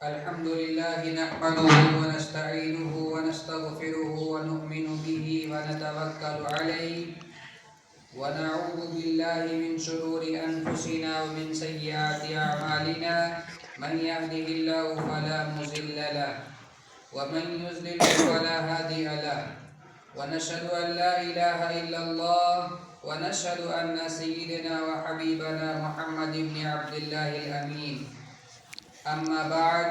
الحمد لله نحمده ونستعينه ونستغفره ونؤمن به ونتوكل عليه ونعوذ بالله من شرور أنفسنا ومن سيئات أعمالنا من يهده الله فلا مضل له ومن يضلل فلا هادي له ونشهد أن لا إله إلا الله ونشهد أن سيدنا وحبيبنا محمد بن عبد الله الأمين. أما بعد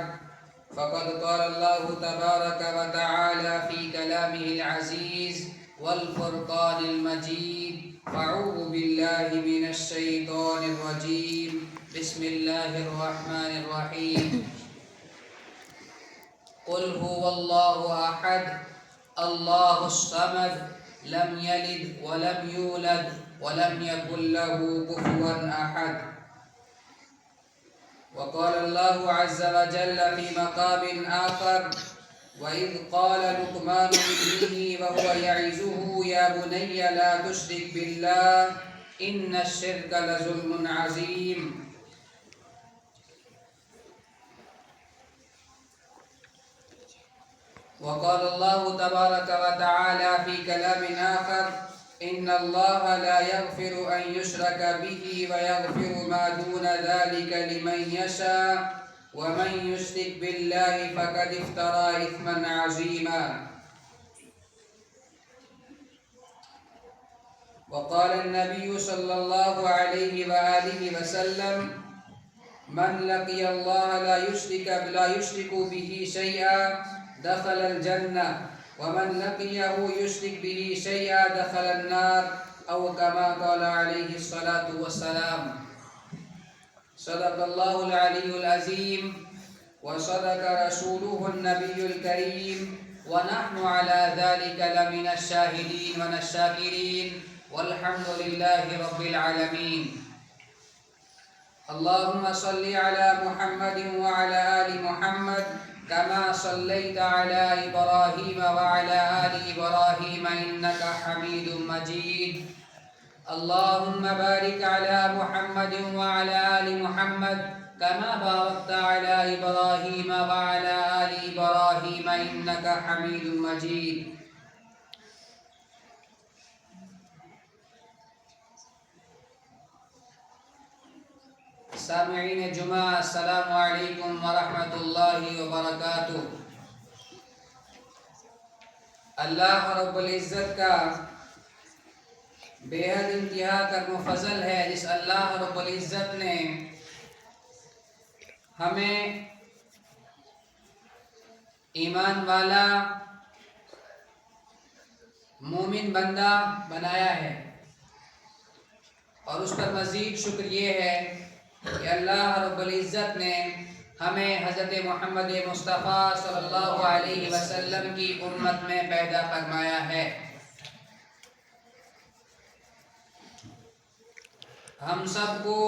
فقد قال الله تبارك وتعالى في كلامه العزيز والفرقان المجيد أعوذ بالله من الشيطان الرجيم بسم الله الرحمن الرحيم قل هو الله أحد الله الصمد لم يلد ولم يولد ولم يكن له كفوا أحد. وقال الله عز وجل في مقام آخر وإذ قال لقمان لابنه وهو يعظه يا بني لا تشرك بالله إن الشرك لظلم عظيم. وقال الله تبارك وتعالى في كلام آخر إن الله لا يغفر أن يشرك به ويغفر ما دون ذلك لمن يشاء ومن يشرك بالله فقد افترى إثما عظيما. وقال النبي صلى الله عليه وآله وسلم من لقي الله لا يشرك به شيئا دخل الجنة ومن لقيه يشرك به شيئا دخل النار أو كما قال عليه الصلاة والسلام. صدق الله العلي العظيم وصدق رسوله النبي الكريم ونحن على ذلك لمن الشاهدين والشاكرين والحمد لله رب العالمين. اللهم صل على محمد وعلى آل محمد كما صليت على إبراهيم وعلى آل إبراهيم إنك حميد مجيد. اللهم بارك على محمد وعلى آل محمد كما باركت على إبراهيم وعلى آل إبراهيم إنك حميد مجيد. سامعین جمعہ السلام علیکم ورحمۃ اللہ وبرکاتہ. اللہ رب العزت کا بے حد انتہا کرم و فضل ہے جس اللہ رب العزت نے ہمیں ایمان والا مومن بندہ بنایا ہے، اور اس پر مزید شکر یہ ہے کہ اللہ رب العزت نے ہمیں حضرت محمد مصطفیٰ صلی اللہ علیہ وسلم کی امت میں پیدا فرمایا ہے. ہم سب کو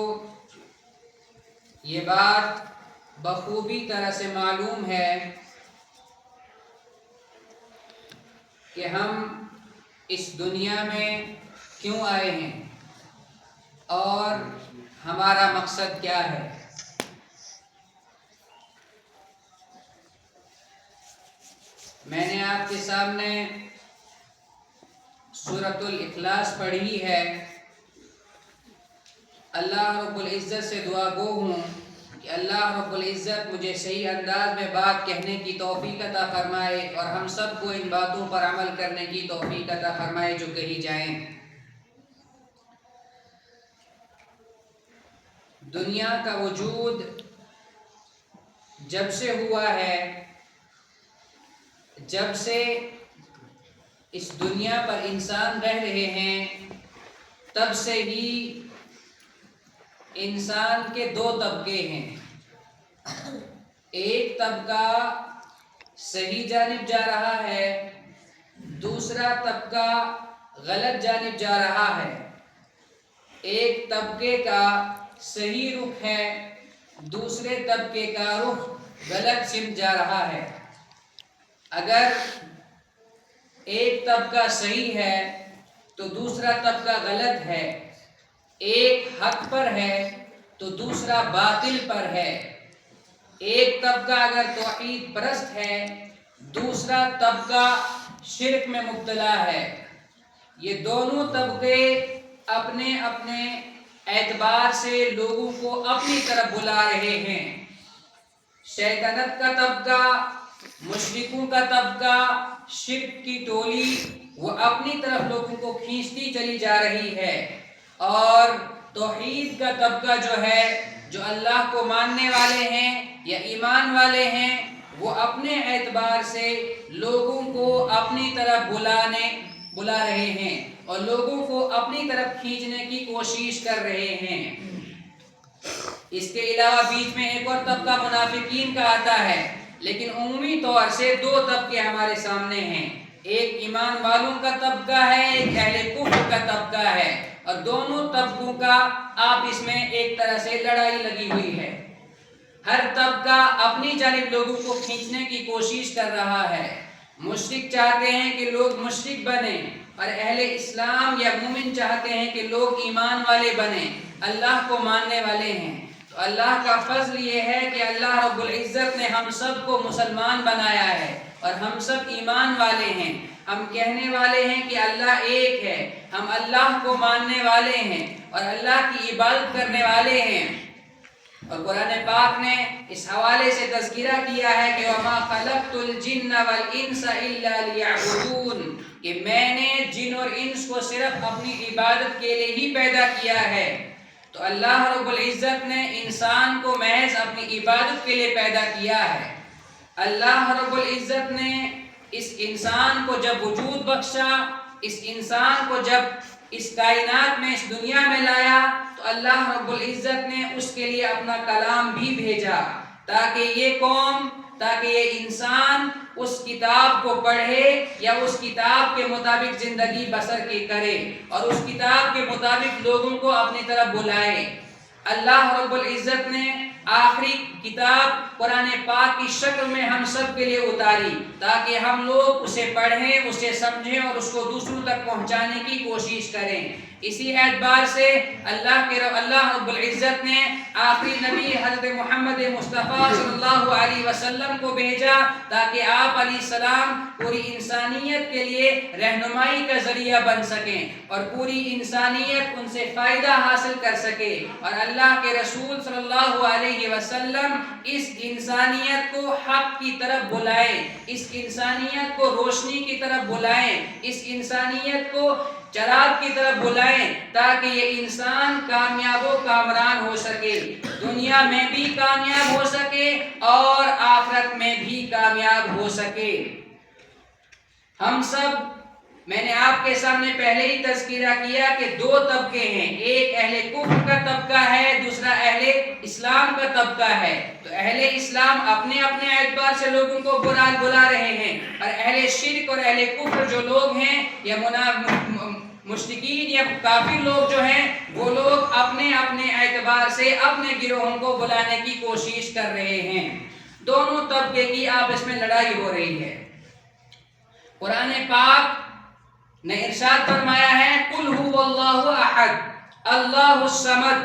یہ بات بخوبی طرح سے معلوم ہے کہ ہم اس دنیا میں کیوں آئے ہیں اور ہمارا مقصد کیا ہے. میں نے آپ کے سامنے سورۃ الاخلاص پڑھی ہے. اللہ رب العزت سے دعا گو ہوں کہ اللہ رب العزت مجھے صحیح انداز میں بات کہنے کی توفیق عطا فرمائے اور ہم سب کو ان باتوں پر عمل کرنے کی توفیق عطا فرمائے جو کہی جائیں. دنیا کا وجود جب سے ہوا ہے، جب سے اس دنیا پر انسان رہ رہے ہیں، تب سے ہی انسان کے دو طبقے ہیں. ایک طبقہ صحیح جانب جا رہا ہے، دوسرا طبقہ غلط جانب جا رہا ہے. ایک طبقے کا صحیح رخ ہے، دوسرے طبقے کا رخ غلط سمت جا رہا ہے. اگر ایک طبقہ صحیح ہے تو دوسرا طبقہ غلط ہے، ایک حق پر ہے تو دوسرا باطل پر ہے. ایک طبقہ اگر توحید پرست ہے، دوسرا طبقہ شرک میں مبتلا ہے، یہ دونوں طبقے اپنے اپنے اعتبار سے لوگوں کو اپنی طرف بلا رہے ہیں۔ شیطنت کا طبقہ، مشرکوں کا طبقہ، شرک کی ٹولی وہ اپنی طرف لوگوں کو کھینچتی چلی جا رہی ہے، اور توحید کا طبقہ جو ہے، جو اللہ کو ماننے والے ہیں یا ایمان والے ہیں، وہ اپنے اعتبار سے لوگوں کو اپنی طرف بلا رہے ہیں اور لوگوں کو اپنی طرف کھینچنے کی کوشش کر رہے ہیں۔ اس کے علاوہ بیچ میں ایک اور طبقہ منافقین کا آتا ہے، لیکن عمومی طور سے دو طبقے ہمارے سامنے ہیں، ایک ایمان والوں کا طبقہ ہے، ایک اہل کفر کا طبقہ ہے، اور دونوں طبقوں کا آپس میں ایک طرح سے لڑائی لگی ہوئی ہے۔ ہر طبقہ اپنی جانب لوگوں کو کھینچنے کی کوشش کر رہا ہے۔ مشرک چاہتے ہیں کہ لوگ مشرک بنیں، اور اہل اسلام یا مومن چاہتے ہیں کہ لوگ ایمان والے بنیں، اللہ کو ماننے والے ہیں۔ تو اللہ کا فضل یہ ہے کہ اللہ رب العزت نے ہم سب کو مسلمان بنایا ہے، اور ہم سب ایمان والے ہیں۔ ہم کہنے والے ہیں کہ اللہ ایک ہے، ہم اللہ کو ماننے والے ہیں اور اللہ کی عبادت کرنے والے ہیں۔ اور قرآن پاک نے اس حوالے سے تذکرہ کیا ہے کہ وَمَا خَلَقْتُ الْجِنَّ وَالْإِنسَ إِلَّا لِيَعْبُدُونَ، کہ میں نے جن اور انس کو صرف اپنی عبادت کے لیے ہی پیدا کیا ہے۔ تو اللہ رب العزت نے انسان کو محض اپنی عبادت کے لیے پیدا کیا ہے۔ اللہ رب العزت نے اس انسان کو جب وجود بخشا، اس انسان کو جب اس کائنات میں، اس دنیا میں لایا، تو اللہ رب العزت نے اس کے لیے اپنا کلام بھی بھیجا، تاکہ یہ قوم، تاکہ یہ انسان اس کتاب کو پڑھے یا اس کتاب کے مطابق زندگی بسر کی کرے، اور اس کتاب کے مطابق لوگوں کو اپنی طرف بلائے۔ اللہ رب العزت نے آخری کتاب قرآن پاک کی شکل میں ہم سب کے لیے اتاری، تاکہ ہم لوگ اسے پڑھیں، اسے سمجھیں اور اس کو دوسروں تک پہنچانے کی کوشش کریں۔ اسی اعتبار سے اللہ رب العزت نے آخری نبی حضرت محمد مصطفیٰ صلی اللہ علیہ وسلم کو بھیجا، تاکہ آپ علیہ السلام پوری انسانیت کے لیے رہنمائی کا ذریعہ بن سکیں، اور پوری انسانیت ان سے فائدہ حاصل کر سکے۔ اور اللہ کے رسول صلی اللہ علیہ وسلم اس انسانیت کو حق کی طرف بلائیں، اس انسانیت کو روشنی کی طرف بلائیں، اس انسانیت کو چراغ کی طرف بلائیں، تاکہ یہ انسان کامیاب و کامران ہو سکے، دنیا میں بھی کامیاب ہو سکے اور آخرت میں بھی کامیاب ہو سکے۔ ہم سب، میں نے آپ کے سامنے پہلے ہی تذکرہ کیا کہ دو طبقے ہیں، ایک اہل کفر کا طبقہ ہے، دوسرا اہل اسلام کا طبقہ ہے۔ تو اہل اسلام اپنے اپنے اعتبار سے لوگوں کو بلا رہے ہیں، اور اہل شرک اور اہل کفر جو لوگ ہیں، یا مشرکین یا کافر لوگ جو ہیں، وہ لوگ اپنے اپنے اعتبار سے اپنے گروہوں کو بلانے کی کوشش کر رہے ہیں۔ دونوں طبقے کی آپس میں لڑائی ہو رہی ہے۔ قرآن پاک نے ارشاد فرمایا ہے، قُلْ هُوَ اللَّهُ أَحَدٌ اللَّهُ الصَّمَدُ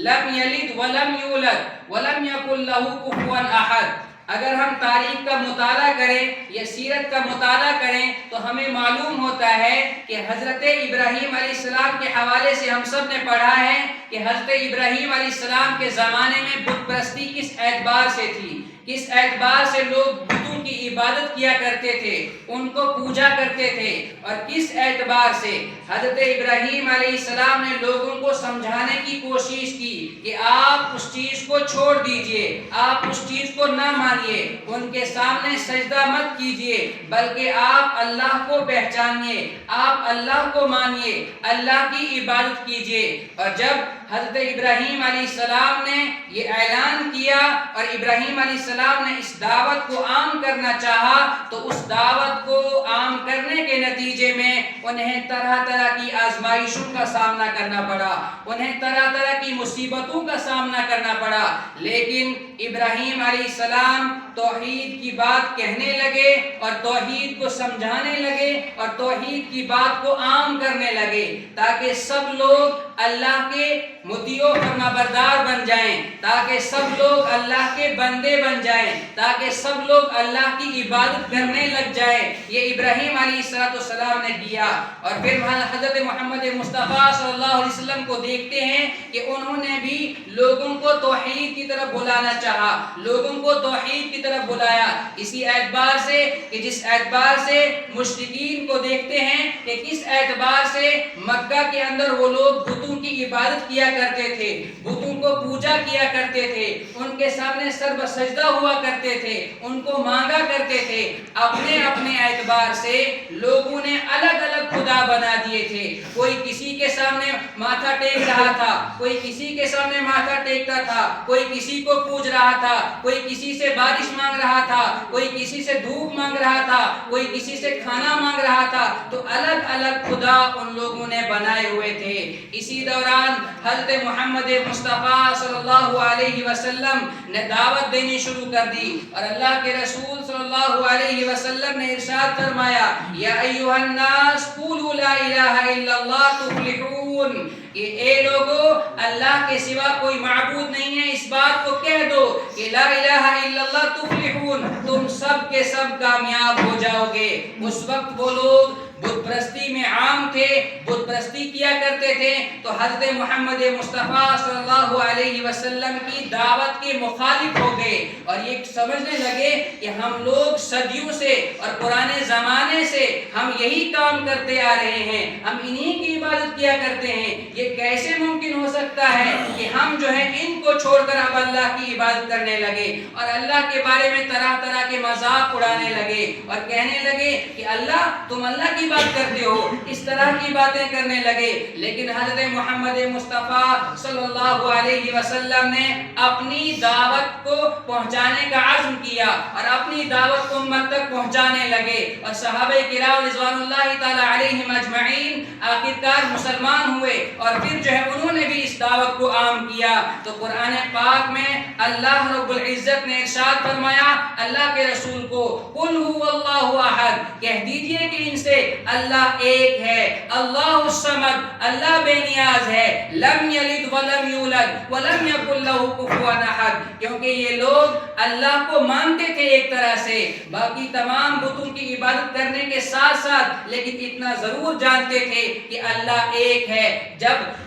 لَمْ يَلِدْ وَلَمْ يُولَدْ وَلَمْ يَكُنْ لَهُ كُفُوًا أَحَدٌ۔ اگر ہم تاریخ کا مطالعہ کریں یا سیرت کا مطالعہ کریں تو ہمیں معلوم ہوتا ہے کہ حضرت ابراہیم علیہ السلام کے حوالے سے ہم سب نے پڑھا ہے کہ حضرت ابراہیم علیہ السلام کے زمانے میں بت پرستی کس اعتبار سے تھی، کس اعتبار سے لوگ بتوں کی عبادت کیا کرتے تھے، ان کو پوجا کرتے تھے، اور کس اعتبار سے حضرت ابراہیم علیہ السلام نے لوگوں کو سمجھانے کی کوشش کی کہ آپ اس چیز کو چھوڑ دیجئے، آپ اس چیز کو نہ مانیے، ان کے سامنے سجدہ مت کیجئے، بلکہ آپ اللہ کو پہچانیے، آپ اللہ کو مانیے، اللہ کی عبادت کیجئے۔ اور جب حضرت ابراہیم علیہ السلام نے یہ اعلان کیا اور ابراہیم علیہ السلام نے اس دعوت کو عام کرنا چاہا، تو اس دعوت کو عام کرنے کے نتیجے میں انہیں طرح طرح کی آزمائشوں کا سامنا کرنا پڑا، انہیں طرح طرح کی مصیبتوں کا سامنا کرنا پڑا، لیکن ابراہیم علیہ السلام توحید کی بات کہنے لگے اور توحید کو سمجھانے لگے اور توحید کی بات کو عام کرنے لگے، تاکہ سب لوگ اللہ کے مطیع و فرما بردار بن جائیں، تاکہ سب لوگ اللہ کے بندے بن جائیں، تاکہ سب لوگ اللہ کی عبادت کرنے لگ جائیں۔ یہ ابراہیم علیہ السلام نے کیا۔ اور پھر حضرت محمد مصطفیٰ صلی اللہ علیہ وسلم کو دیکھتے ہیں کہ انہوں نے بھی لوگوں کو توحید کی طرف بلانا چاہا، لوگوں کو توحید کی طرف بلایا، اسی اعتبار سے کہ جس اعتبار سے مشرکین کو دیکھتے ہیں کہ کس اعتبار سے مکہ کے اندر وہ لوگ بتوں کی عبادت کیا کرتے تھے، بتوں کو پوجا کیا کرتے تھے، ان کے سامنے سر بسجدہ ہوا کرتے تھے، ان کو مانگا کرتے تھے۔ اپنے اپنے اعتبار سے لوگوں نے الگ الگ خدا بنا دیے تھے، کوئی کسی کے سامنے ماتھا ٹیک رہا تھا، کوئی کسی کے سامنے ماتھا ٹیکتا تھا، کوئی کسی کو پوج رہا تھا، کوئی کسی سے بارش مانگ رہا تھا، کوئی کسی سے دھوپ مانگ رہا تھا، کوئی کسی سے کھانا مانگ رہا تھا۔ تو الگ الگ خدا ان لوگوں نے بنائے ہوئے تھے۔ اسی دوران حضرت محمد مصطفیٰ صلی اللہ علیہ وسلم نے دعوت دینی شروع کر دی، اور اللہ کے رسول صلی اللہ علیہ وسلم نے ارشاد فرمایا، یا ایھا الناس قولوا لا الہ الا اللہ تفلحون، کہ اے لوگو اللہ کے سوا کوئی معبود نہیں ہے، اس بات کو کہہ دو کہ لا الہ الا اللہ تفلحون، تم سب کے سب کامیاب ہو جاؤ گے۔ اس وقت وہ لوگ بت پرستی میں عام تھے، بت پرستی کیا کرتے تھے، تو حضرت محمد مصطفیٰ صلی اللہ علیہ وسلم کی دعوت کے مخالف ہو گئے، اور یہ سمجھنے لگے کہ ہم لوگ صدیوں سے اور پرانے زمانے سے ہم یہی کام کرتے آ رہے ہیں، ہم انہی کی عبادت کیا کرتے ہیں، یہ کیسے ممکن ہو سکتا ہے کہ ہم جو ہے ان کو چھوڑ کر اب اللہ کی عبادت کرنے لگے، اور اللہ کے بارے میں طرح طرح کے مذاق اڑانے لگے، اور کہنے لگے کہ اللہ تم اللہ کی بات کرتے ہو، اس طرح کی باتیں کرنے لگے۔ لیکن حضرت محمد مصطفیٰ صلی اللہ علیہ وسلم نے اپنی دعوت کو پہنچانے کا عزم کیا، اور اپنی دعوت کو امت تک پہنچانے لگے، اور صحابہ کرام رضوان اللہ تعالی علیہم اجمعین آخرکار مسلمان ہوئے، اور پھر جو ہے انہوں نے بھی اس دعوت کو عام کیا۔ تو قرآن پاک میں اللہ رب العزت نے ارشاد فرمایا اللہ کے رسول کو، قل هو اللہ احد، کہہ دیجئے کہ ان سے اللہ ایک ہے، اللہ الصمد، اللہ بے نیاز ہے، لم یلد ولم یولد ولم یکن لہ کفوا احد، کیونکہ یہ لوگ اللہ کو مانتے تھے ایک طرح سے، باقی تمام بتوں کی عبادت کرنے کے ساتھ ساتھ لیکن اتنا ضرور جانتے تھے کہ اللہ ایک ہے۔ جب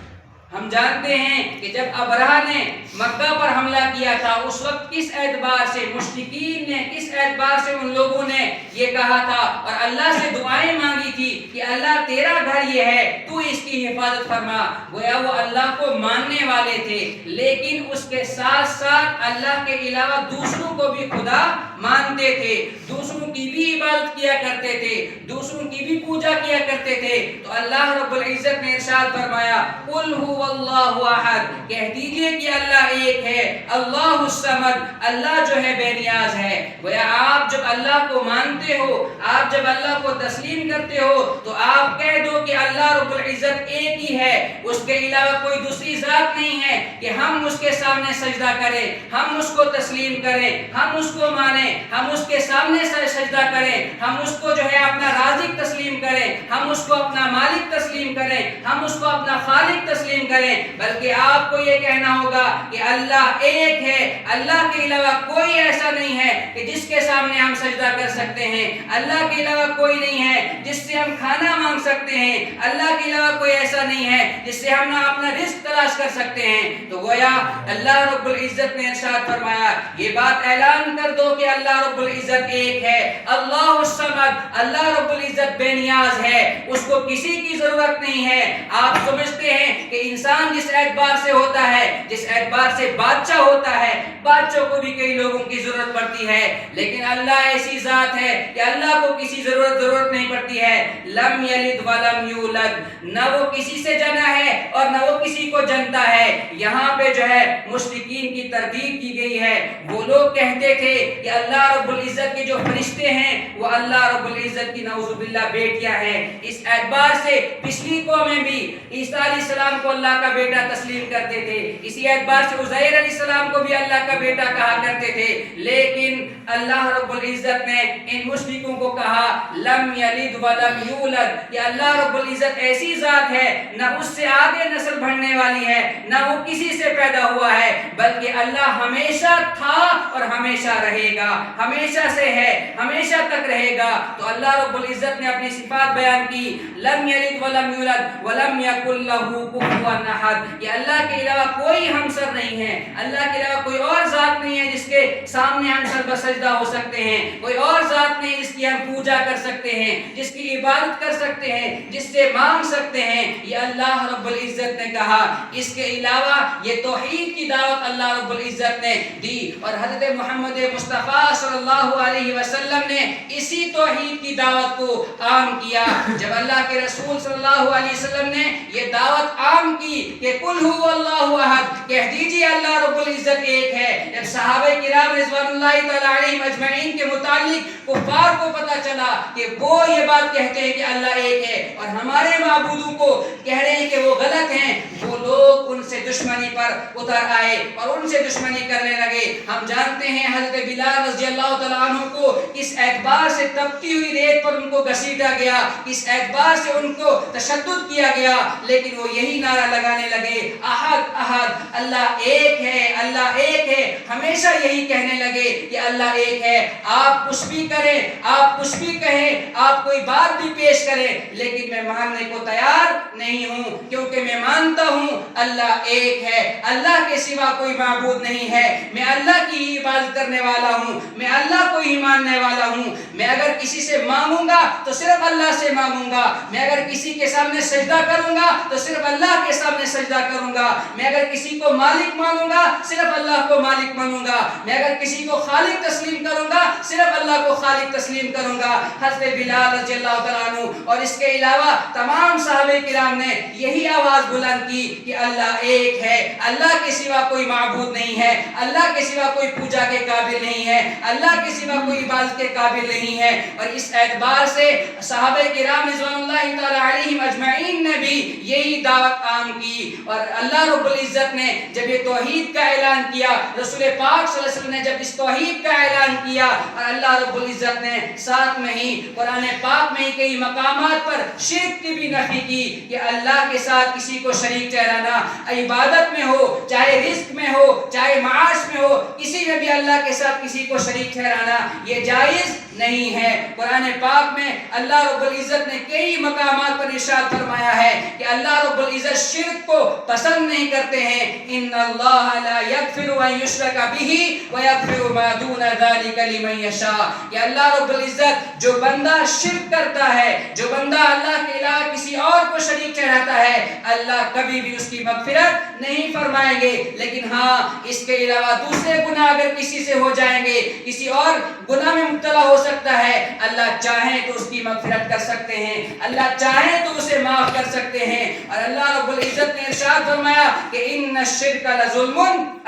ہم جانتے ہیں کہ جب ابرہہ نے مکہ پر حملہ کیا تھا، اس وقت کس اعتبار سے مشرکین نے، کس اعتبار سے ان لوگوں نے یہ کہا تھا اور اللہ سے دعائیں مانگی تھی کہ اللہ تیرا گھر یہ ہے، تو اس کی حفاظت فرما۔ گویا وہ اللہ کو ماننے والے تھے، لیکن اس کے ساتھ ساتھ اللہ کے علاوہ دوسروں کو بھی خدا مانتے تھے، دوسروں کی بھی عبادت کیا کرتے تھے، دوسروں کی بھی پوجا کیا کرتے تھے۔ تو اللہ رب العزت نے ارشاد فرمایا، قل هو اللہ احد، کہہ دیجئے کہ اللہ ایک ہے، اللہ الصمد، اللہ جو ہے بے نیاز ہے۔ گویا آپ جب اللہ کو مانتے ہو، آپ جب اللہ کو تسلیم کرتے ہو، تو آپ کہہ دو کہ اللہ رب العزت ایک ہی ہے، اس کے علاوہ کوئی دوسری ذات نہیں ہے کہ ہم اس کے سامنے سجدہ کریں، ہم اس کو تسلیم کریں، ہم اس کو مانیں، ہم اس کے سامنے سجدہ کریں، ہم اس کو جو ہے اپنا رازق تسلیم کریں، ہم اس کو اپنا مالک تسلیم کریں، ہم اس کو اپنا خالق تسلیم کریں، بلکہ آپ کو یہ کہنا ہوگا کہ اللہ ایک ہے، اللہ کے علاوہ کوئی ایسا نہیں ہے کہ جس کے سامنے ہم سجدہ کر سکتے ہیں، اللہ کے علاوہ کوئی نہیں ہے جس سے ہم کھانا مانگ سکتے ہیں، اللہ کے علاوہ کوئی ایسا نہیں ہے جس سے ہم اپنا رزق تلاش کر سکتے ہیں۔ تو گویا اللہ رب العزت نے ارشاد فرمایا، یہ بات اعلان کر دو کہ اللہ رب العزت ایک ہے، اللہ الصمد، اللہ رب العزت بے نیاز ہے، اس کو کسی کی ضرورت نہیں ہے۔ آپ سمجھتے ہیں کہ انسان جس اعتبار سے ہوتا ہے، جس اعتبار سے بادشاہ ہوتا ہے، بادشاہ کو بھی کئی لوگوں کی ضرورت پڑتی ہے، لیکن اللہ ایسی ذات ہے کہ اللہ کو کسی ضرورت نہیں پڑتی ہے۔ لم یلد ولم یولد، نہ وہ کسی سے جنا ہے اور نہ وہ کسی کو جنتا ہے۔ یہاں پہ جو ہے مشرکین کی تردید کی گئی ہے، وہ لوگ کہتے تھے کہ اللہ رب العزت کے جو فرشتے ہیں وہ اللہ رب العزت کی نعوذ باللہ بیٹیاں ہیں۔ اس اعتبار سے پچھلی قومیں بھی عیسیٰ علیہ السلام کو اللہ کا بیٹا تسلیم کرتے تھے، اسی اعتبار سے عزیر علیہ السلام کو بھی اللہ کا بیٹا کہا کرتے تھے، لیکن اللہ رب العزت نے ان مشرکوں کو کہا لم یلد ولم یولد، یہ اللہ رب العزت ایسی ذات ہے نہ اس سے آگے نسل بڑھنے والی ہے نہ وہ کسی سے پیدا ہوا ہے، بلکہ اللہ ہمیشہ تھا اور ہمیشہ رہے گا، ہمیشہ سے ہے ہمیشہ تک رہے گا۔ تو اللہ رب العزت نے اپنی صفات بیان کی، لم یلد ولم یولد ولم یکن لہ کفوا احد، یہ اللہ کے علاوہ کوئی ہمسر نہیں ہے، اللہ کے علاوہ کوئی اور ذات نہیں ہے جس کے سامنے ہم سر بسجدہ ہو سکتے ہیں، کوئی اور ذات نہیں جس کی ہم پوجا کر سکتے ہیں، جس کی عبادت کر سکتے ہیں، جس سے مانگ سکتے ہیں، یہ اللہ رب العزت نے کہا۔ اس کے علاوہ یہ توحید کی دعوت اللہ رب العزت نے دی، اور حضرت محمد مصطفیٰ صلی اللہ علیہ وسلم نے اسی توحید کی دعوت کو عام کیا۔ جب اللہ کے رسول صلی اللہ علیہ وسلم نے یہ دعوت عام کی کہ قل هو اللہ احد، کہہ دیجئے اللہ رب العزت ایک ہے، جب صحابہ کرام رضوان اللہ تعالی علیہم اجمعین کے متعلق کفار کو پتہ چلا کہ وہ یہ بات کہتے ہیں کہ اللہ ایک ہے اور ہمارے معبودوں کو کہہ رہے ہیں کہ وہ غلط ہیں، وہ لوگ ان سے دشمنی پر اتر آئے اور ان سے دشمنی کرنے لگے۔ ہم جانتے ہیں حضرت بلال رضی اللہ تعالیٰ عنہ کو کس اعتبار سے تپتی ہوئی ریت پر ان کو گھسیٹا گیا، کس اعتبار سے ان کو تشدد کیا گیا، لیکن وہ یہی نعرہ لگانے لگے احد احد، اللہ ایک ہے اللہ ایک ہے، ہمیشہ یہی کہنے لگے کہ اللہ ایک ہے۔ آپ کچھ بھی کریں، آپ کچھ بھی کہیں، آپ کوئی بات بھی پیش کریں، لیکن میں ماننے کو تیار نہیں ہوں، کیونکہ میں مانتا ہوں اللہ ایک ہے، اللہ کے سوا کوئی معبود نہیں ہے، میں اللہ کی ہی عبادت کرنے والا ہوں، میں اللہ کو ہی ماننے والا ہوں۔ میں اگر کسی سے مانگوں گا تو صرف اللہ سے مانگوں گا، میں اگر کسی کے سامنے سجدہ کروں گا تو صرف اللہ کے سامنے سجدہ کروں گا، میں اگر کسی کو مالک مانوں گا صرف اللہ کو مالک مانوں گا، میں اگر کسی کو خالق تسلیم کروں گا صرف اللہ کو خالق تسلیم کروں گا۔ حضرت بلال رضی اللہ تعالیٰ عنہ اور اس کے علاوہ تمام صحابہ کرام نے یہی آواز بلند کی کہ اللہ ایک ہے، اللہ کے سوا کوئی معبود نہیں ہے، اللہ کے سوا کوئی پوجا کے قابل نہیں ہے، اللہ کے سوا کوئی عبادت کے قابل نہیں ہے۔ اور اس اعتبار سے صحابہ کرام رضوان اللہ تعالی علیہم اجمعین نے بھی یہی دعوت عام کی، اور اللہ رب العزت نے جب یہ توحید کا اعلان کیا، رسول پاک صلی اللہ علیہ وسلم نے جب اس توحید کا اعلان کیا، اور اللہ رب العزت نے ساتھ میں ہی قرآن پاک میں ہی کئی مقامات پر شرک کی بھی نفی کی کہ اللہ کے ساتھ کسی کو شریک ٹھہرانا، عبادت میں ہو چاہے رزق میں ہو چاہے معاش میں ہو، کسی میں بھی اللہ کے ساتھ کسی کو شریک ٹھہرانا یہ جائز نہیں ہے۔ قرآن پاک میں اللہ رب العزت نے کئی مقامات پر ارشاد فرمایا ہے کہ اللہ رب العزت شرک کو پسند نہیں کرتے ہیں، ان اللہ لا یغفر ان یشرک بہ ویغفر ما دون ذلک لمن یشاء، کہ اللہ رب العزت جو بندہ شرک کرتا ہے، جو بندہ اللہ کے علاوہ کسی اور کو شریک ٹھہراتا ہے، اللہ کبھی بھی اس کی مغفرت نہیں فرمائیں گے، لیکن ہاں اس کے علاوہ دوسرے گناہ اگر کسی سے ہو جائیں گے، کسی اور گناہ میں مبتلا ہو سکتا ہے، اللہ چاہیں تو اس کی مغفرت کر سکتے ہیں، اللہ چاہیں تو اسے معاف کر سکتے ہیں۔ اور اللہ رب العزت نے ارشاد فرمایا کہ ان الشرک لظلم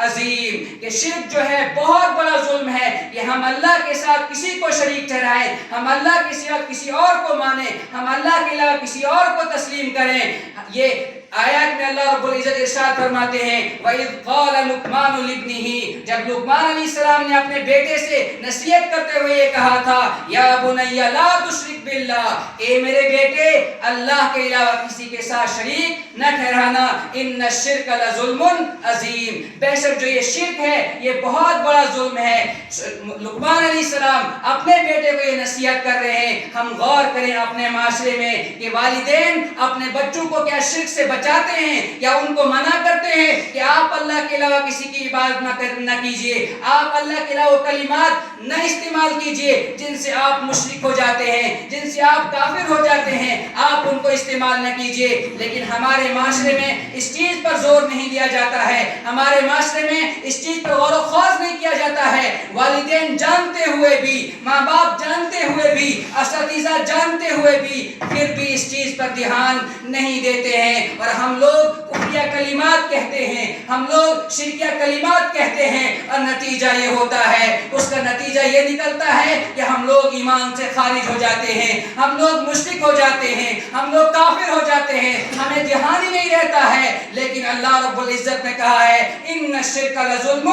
عظیم، کہ شرک جو ہے بہت بڑا ظلم ہے کہ ہم اللہ کے ساتھ کسی کو شریک ٹھہرائیں، ہم اللہ کے سوا کسی اور کو مانیں، ہم اللہ کے علاوہ کسی اور کو تسلیم کریں۔ یہ آیات میں اللہ رب العزت ارشاد فرماتے ہیں وَإِذْ قَالَ لُقْمَانُ لِابْنِهِ، جب لقمان علیہ السلام نے اپنے بیٹے سے نصیحت کرتے ہوئے یہ کہا تھا یا بنی لا تشرک باللہ، اے میرے بیٹے اللہ کے علاوہ کسی کے ساتھ شریک نہ ٹھہرانا، ان الشرک لظلم عظیم، بے شک جو یہ شرک ہے یہ بہت بڑا ظلم ہے۔ لقمان علیہ السلام اپنے بیٹے کو یہ نصیحت کر رہے ہیں۔ ہم غور کریں اپنے معاشرے میں کہ والدین اپنے بچوں کو کیا شرک سے بچاتے ہیں، کیا ان کو منع کرتے ہیں کہ آپ اللہ کے علاوہ کسی کی عبادت نہ کیجیے، آپ اللہ کے علاوہ کلمات نہ استعمال کیجیے جن سے آپ مشرک ہو جاتے ہیں، جن سے آپ کافر ہو جاتے ہیں، آپ ان کو استعمال نہ کیجیے۔ لیکن ہمارے معاشرے میں اس چیز پر زور نہیں دیا جاتا ہے، ہمارے معاشرے میں اس چیز پر غور و خوض نہیں کیا جاتا ہے۔ والدین جانتے ہوئے بھی، ماں باپ جانتے ہوئے بھی، اساتذہ جانتے ہوئے بھی پھر بھی اس چیز پر دھیان نہیں دیتے ہیں، اور ہم لوگ کفریہ کلمات کہتے ہیں، ہم لوگ شرکیہ کلمات کہتے ہیں، اور نتیجہ یہ ہوتا ہے، اس کا نتیجہ نتیجہ یہ نکلتا ہے کہ ہم لوگ ایمان سے خارج ہو جاتے ہیں، ہم لوگ مشرک ہو جاتے ہیں، ہم لوگ کافر ہو جاتے ہیں، ہمیں دھیان ہی نہیں رہتا ہے۔ لیکن اللہ رب العزت نے کہا ہے ان الشرک لظلم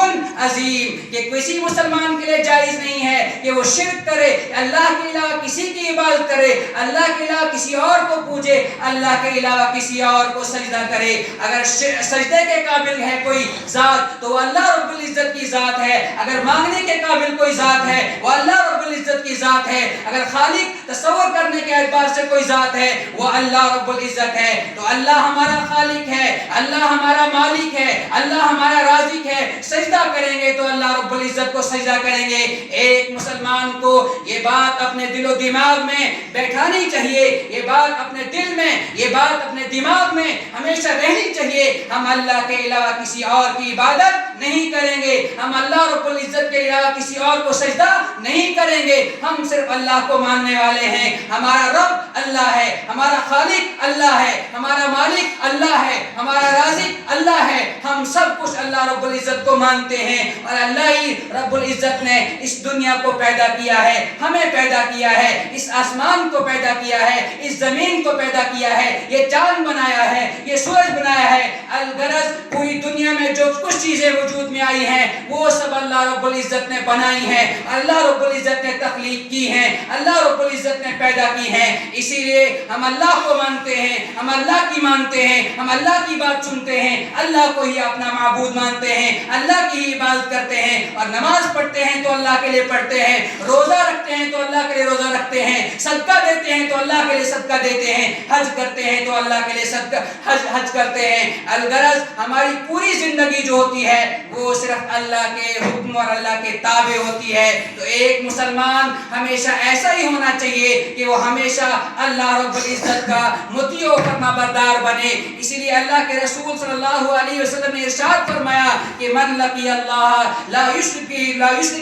عظیم، کہ کسی مسلمان کے لیے جائز نہیں ہے کہ وہ شرک کرے، اللہ کے علاوہ کسی کی عبادت کرے، اللہ کے علاوہ کسی اور کو پوجے، اللہ کے علاوہ کسی اور کو سجدہ کرے۔ اگر سجدے کے قابل ہے کوئی ذات تو وہ اللہ رب العزت کی ذات ہے، اگر مانگنے کے قابل کوئی ذات ہے وہ اللہ رب العزت کی ذات ہے، اگر خالق تصور کرنے کے اعتبار سے کوئی ذات ہے وہ اللہ رب العزت ہے۔ تو اللہ ہمارا خالق ہے، اللہ ہمارا مالک ہے، اللہ ہمارا رازق ہے۔ سجدہ کریں گے تو اللہ رب العزت کو سجدہ کریں گے۔ ایک مسلمان کو یہ بات اپنے دل و دماغ میں بیٹھانی چاہیے، یہ بات اپنے دل میں، یہ بات اپنے دماغ میں ہمیشہ رہنی چاہیے، ہم اللہ کے علاوہ کسی اور کی عبادت نہیں کریں گے، ہم اللہ رب العزت کے علاوہ کسی اور کو سجدہ نہیں کریں گے، ہم صرف اللہ کو ماننے والے ہیں۔ ہمارا رب اللہ ہے، ہمارا خالق اللہ ہے، ہمارا مالک اللہ ہے، ہمارا رازق اللہ ہے، ہم سب کچھ اللہ رب العزت کو مانتے ہیں۔ اور اللہ ہی رب العزت نے اس دنیا کو پیدا کیا ہے، ہمیں پیدا کیا ہے، اس آسمان کو پیدا کیا ہے، اس زمین کو پیدا کیا ہے، یہ چاند بنایا ہے، یہ سورج بنایا ہے۔ الغرض پوری دنیا میں جو کچھ چیزیں وجود میں آئی ہیں وہ سب اللہ رب العزت نے بنائی ہیں، اللہ رب العزت نے تخلیق کی ہیں، اللہ رب العزت نے پیدا کی ہیں۔ اسی لیے ہم اللہ کو مانتے ہیں، ہم اللہ کی مانتے ہیں، ہم اللہ کی بات سنتے ہیں، اللہ کو ہی اپنا معبود مانتے ہیں، اللہ کی ہی عبادت کرتے ہیں، اور نماز پڑھتے ہیں تو اللہ کے لیے پڑھتے ہیں، روزہ رکھتے ہیں تو اللہ کے لیے روزہ رکھتے ہیں، صدقہ دیتے ہیں تو اللہ کے لیے صدقہ دیتے ہیں، حج کرتے ہیں تو اللہ کے لیے صدقہ حج کرتے ہیں۔ الغرض ہماری پوری زندگی جو ہوتی ہے وہ صرف اللہ کے حکم اور اللہ کے تابع ہوتی ہے۔ تو ایک مسلمان ہمیشہ ایسا ہی ہونا چاہیے کہ وہ ہمیشہ اللہ رب العزت کا مطیع و فرما بردار بنے۔ اسی لیے اللہ کے رسول صلی اللہ علیہ وسلم نے ارشاد فرمایا کہ من لقی اللہ لا یشرک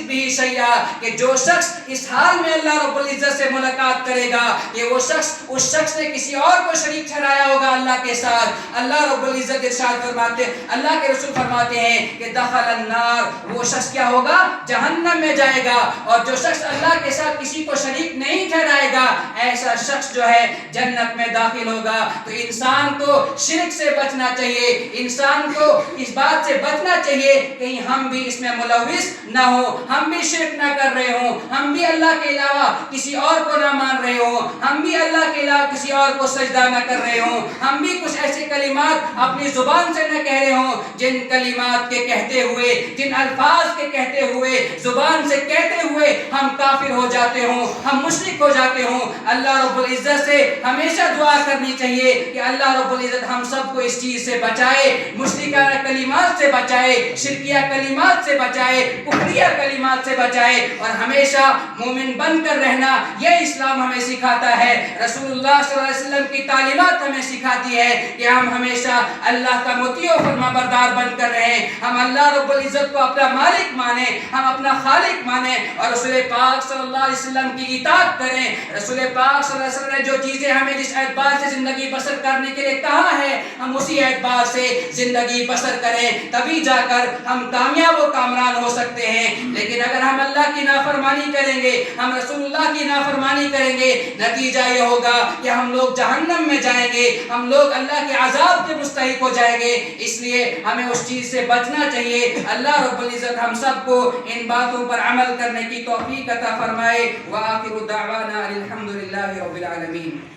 بہ شیئا، کہ جو شخص اس حال میں اللہ رب العزت سے ملاقات کرے گا کہ وہ شخص اس شخص نے کسی اور کو شریک ٹھہرایا ہوگا اللہ کے ساتھ، اللہ رب العزت ارشاد فرماتے، اللہ کے رسول فرماتے ہیں کہ دخل النار، وہ شخص کیا ہوگا؟ جہنم میں جائے گا۔ اور جو شخص اللہ کے ساتھ کسی کو شریک نہیں ٹھہرائے گا ایسا شخص جو ہے جنت میں داخل ہوگا۔ تو انسان کو شرک سے بچنا چاہیے، انسان کو اس بات سے بچنا چاہیے کہیں ہم بھی اس میں ملوث نہ ہو، ہم بھی شرک نہ کر رہے ہوں، ہم بھی اللہ کے علاوہ کسی اور کو نہ مان رہے ہوں، ہم بھی اللہ کے علاوہ کسی اور کو سجدہ نہ کر رہے ہوں، ہم بھی کچھ ایسے کلمات اپنی زبان سے نہ کہہ رہے ہوں جن کلمات کے کہتے ہوئے، جن الفاظ کے کہتے ہوئے، زبان سے کہتے ہوئے ہم کافر ہو جاتے ہوں، ہم مشرک ہو جاتے ہوں۔ اللہ رب العزت سے ہمیشہ دعا کرنی چاہیے کہ اللہ رب العزت ہم سب کو اس چیز سے بچائے، مشرکانہ کلمات سے بچائے، شرکیہ کلمات سے بچائے، کفریہ کلمات سے بچائے، اور ہمیشہ مومن بن کر رہنا یہ اسلام ہمیں سکھاتا ہے۔ رسول اللہ صلی اللہ علیہ وسلم کی تعلیمات ہمیں سکھاتی ہے کہ ہم ہمیشہ اللہ کا مطیع و فرما بردار بن کر رہیں، ہم اللہ رب العزت کو اپنا مالک مانیں، ہم اپنا خالق مانیں، اور رسول پاک صلی اللہ علیہ وسلم کی اطاعت کریں۔ رسول پاک صلی اللہ علیہ وسلم نے جو چیزیں ہمیں جس اعتبار سے زندگی بسر کرنے کے لیے کہا ہے ہم اسی اعتبار سے زندگی بسر کریں، تبھی جا کر ہم کامیاب و کامران ہو سکتے ہیں۔ لیکن اگر ہم اللہ کی نافرمانی کریں گے، ہم رسول اللہ کی نافرمانی کریں گے، نتیجہ یہ ہوگا کہ ہم لوگ جہنم میں جائیں گے، ہم لوگ اللہ کے عذاب کے مستحق ہو جائیں گے۔ اس لیے ہمیں اس چیز سے بچنا چاہیے۔ اللہ رب العزت ہم سب کو ان باتوں پر عمل کرنے کی توفیق عطا فرمائے۔ وآخر دعوانا الحمد للہ رب العالمین۔